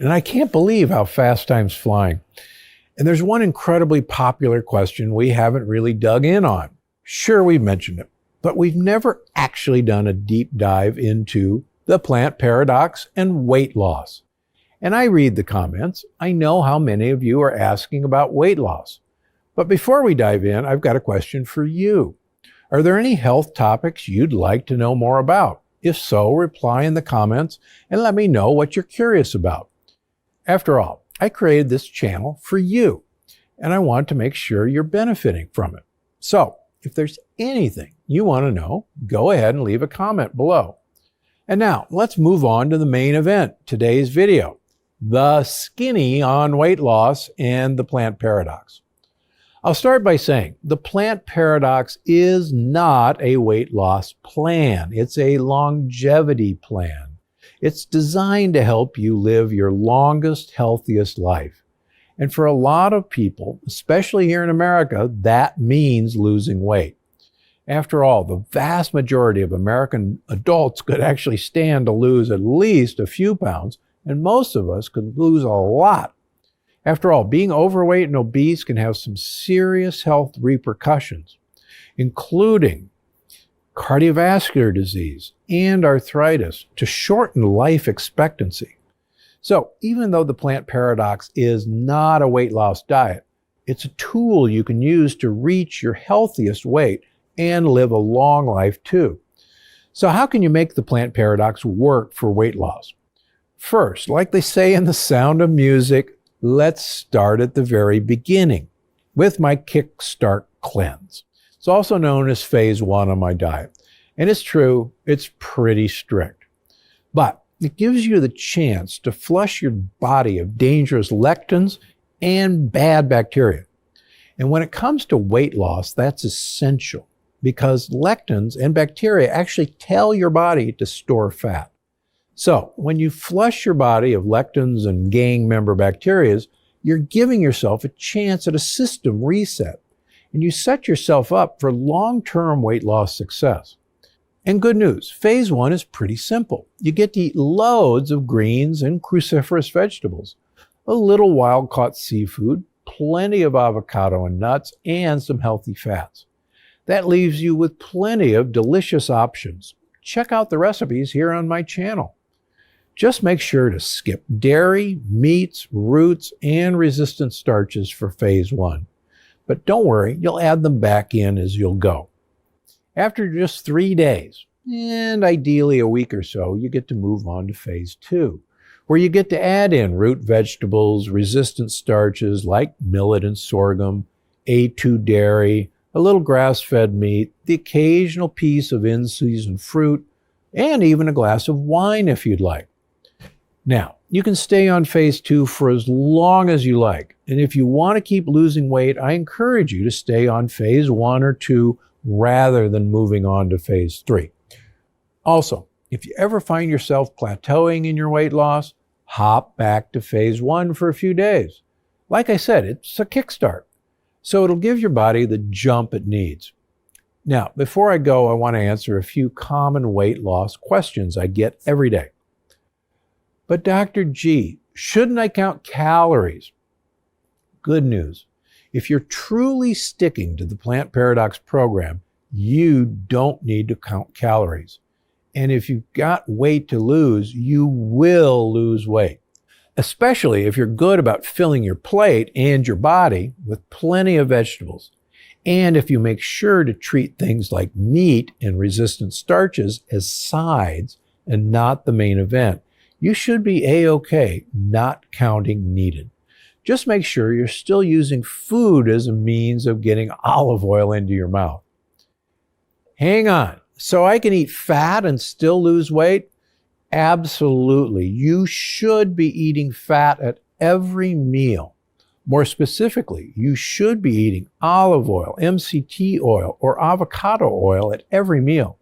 And I can't believe how fast time's flying. And there's one incredibly popular question we haven't really dug in on. Sure, we've mentioned it, but we've never actually done a deep dive into the plant paradox and weight loss. And I read the comments. I know how many of you are asking about weight loss. But before we dive in, I've got a question for you. Are there any health topics you'd like to know more about? If so, reply in the comments and let me know what you're curious about. After all, I created this channel for you, and I want to make sure you're benefiting from it. So, if there's anything you want to know, go ahead and leave a comment below. And now, let's move on to the main event, today's video, the skinny on weight loss and the plant paradox. I'll start by saying the plant paradox is not a weight loss plan. It's a longevity plan. It's designed to help you live your longest, healthiest life. And for a lot of people, especially here in America, that means losing weight. After all, the vast majority of American adults could actually stand to lose at least a few pounds, and most of us could lose a lot. After all, being overweight and obese can have some serious health repercussions, including cardiovascular disease and arthritis, to shorten life expectancy. So even though the plant paradox is not a weight loss diet, it's a tool you can use to reach your healthiest weight and live a long life too. So how can you make the plant paradox work for weight loss? First, like they say in The Sound of Music, let's start at the very beginning with my Kickstart Cleanse. It's also known as phase 1 of my diet. And it's true, it's pretty strict. But it gives you the chance to flush your body of dangerous lectins and bad bacteria. And when it comes to weight loss, that's essential because lectins and bacteria actually tell your body to store fat. So when you flush your body of lectins and gang member bacteria, you're giving yourself a chance at a system reset. And you set yourself up for long-term weight loss success. And good news, phase 1 is pretty simple. You get to eat loads of greens and cruciferous vegetables, a little wild-caught seafood, plenty of avocado and nuts, and some healthy fats. That leaves you with plenty of delicious options. Check out the recipes here on my channel. Just make sure to skip dairy, meats, roots, and resistant starches for phase 1. But don't worry, you'll add them back in as you'll go. After just 3 days, and ideally a week or so, you get to move on to phase 2, where you get to add in root vegetables, resistant starches like millet and sorghum, A2 dairy, a little grass-fed meat, the occasional piece of in-season fruit, and even a glass of wine if you'd like. Now, you can stay on phase 2 for as long as you like. And if you want to keep losing weight, I encourage you to stay on phase 1 or 2 rather than moving on to phase 3. Also, if you ever find yourself plateauing in your weight loss, hop back to phase 1 for a few days. Like I said, it's a kickstart. So it'll give your body the jump it needs. Now, before I go, I want to answer a few common weight loss questions I get every day. But Dr. G, shouldn't I count calories? Good news. If you're truly sticking to the Plant Paradox program, you don't need to count calories. And if you've got weight to lose, you will lose weight, especially if you're good about filling your plate and your body with plenty of vegetables. And if you make sure to treat things like meat and resistant starches as sides and not the main event, you should be A-OK, not counting needed. Just make sure you're still using food as a means of getting olive oil into your mouth. Hang on, so I can eat fat and still lose weight? Absolutely. You should be eating fat at every meal. More specifically, you should be eating olive oil, MCT oil, or avocado oil at every meal.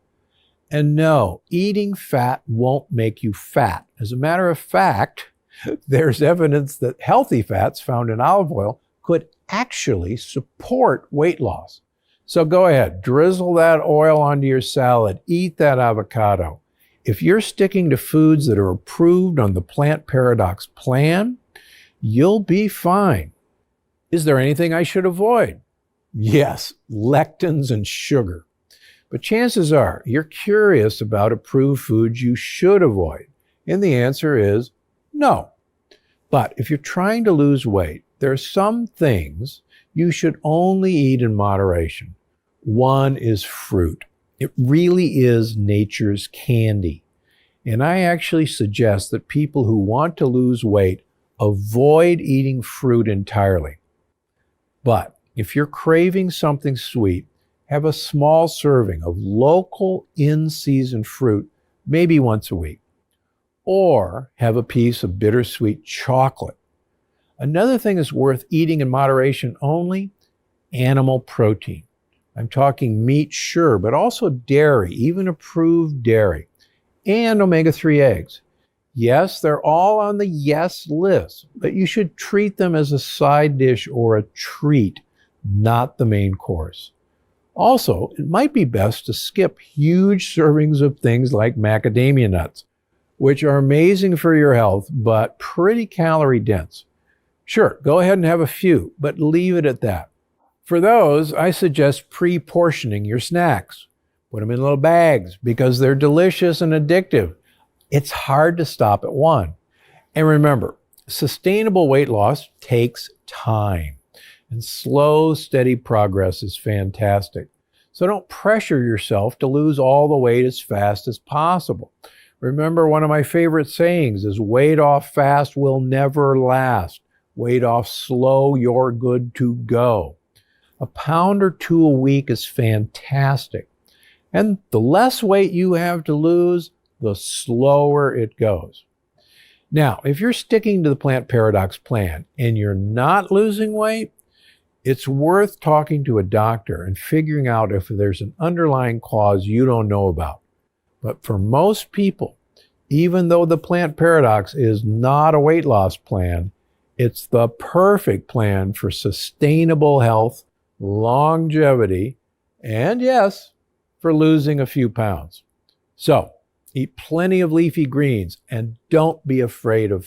And no, eating fat won't make you fat. As a matter of fact, there's evidence that healthy fats found in olive oil could actually support weight loss. So go ahead, drizzle that oil onto your salad, eat that avocado. if you're sticking to foods that are approved on the Plant Paradox plan, you'll be fine. Is there anything I should avoid? Yes, lectins and sugar. But chances are you're curious about approved foods you should avoid. And the answer is no. But if you're trying to lose weight, there are some things you should only eat in moderation. One is fruit. It really is nature's candy. And I actually suggest that people who want to lose weight avoid eating fruit entirely. But if you're craving something sweet, have a small serving of local in-season fruit, maybe once a week. Or have a piece of bittersweet chocolate. Another thing that's worth eating in moderation only, animal protein. I'm talking meat, sure, but also dairy, even approved dairy, and omega-3 eggs. Yes, they're all on the yes list, but you should treat them as a side dish or a treat, not the main course. Also, it might be best to skip huge servings of things like macadamia nuts, which are amazing for your health, but pretty calorie dense. Sure, go ahead and have a few, but leave it at that. For those, I suggest pre-portioning your snacks. Put them in little bags because they're delicious and addictive. It's hard to stop at one. And remember, sustainable weight loss takes time. And slow, steady progress is fantastic. So don't pressure yourself to lose all the weight as fast as possible. Remember, one of my favorite sayings is weight off fast will never last. Weight off slow, you're good to go. A pound or two a week is fantastic. And the less weight you have to lose, the slower it goes. Now, if you're sticking to the Plant Paradox plan and you're not losing weight, it's worth talking to a doctor and figuring out if there's an underlying cause you don't know about. But for most people, even though the Plant Paradox is not a weight loss plan, it's the perfect plan for sustainable health, longevity, and yes, for losing a few pounds. So, eat plenty of leafy greens and don't be afraid of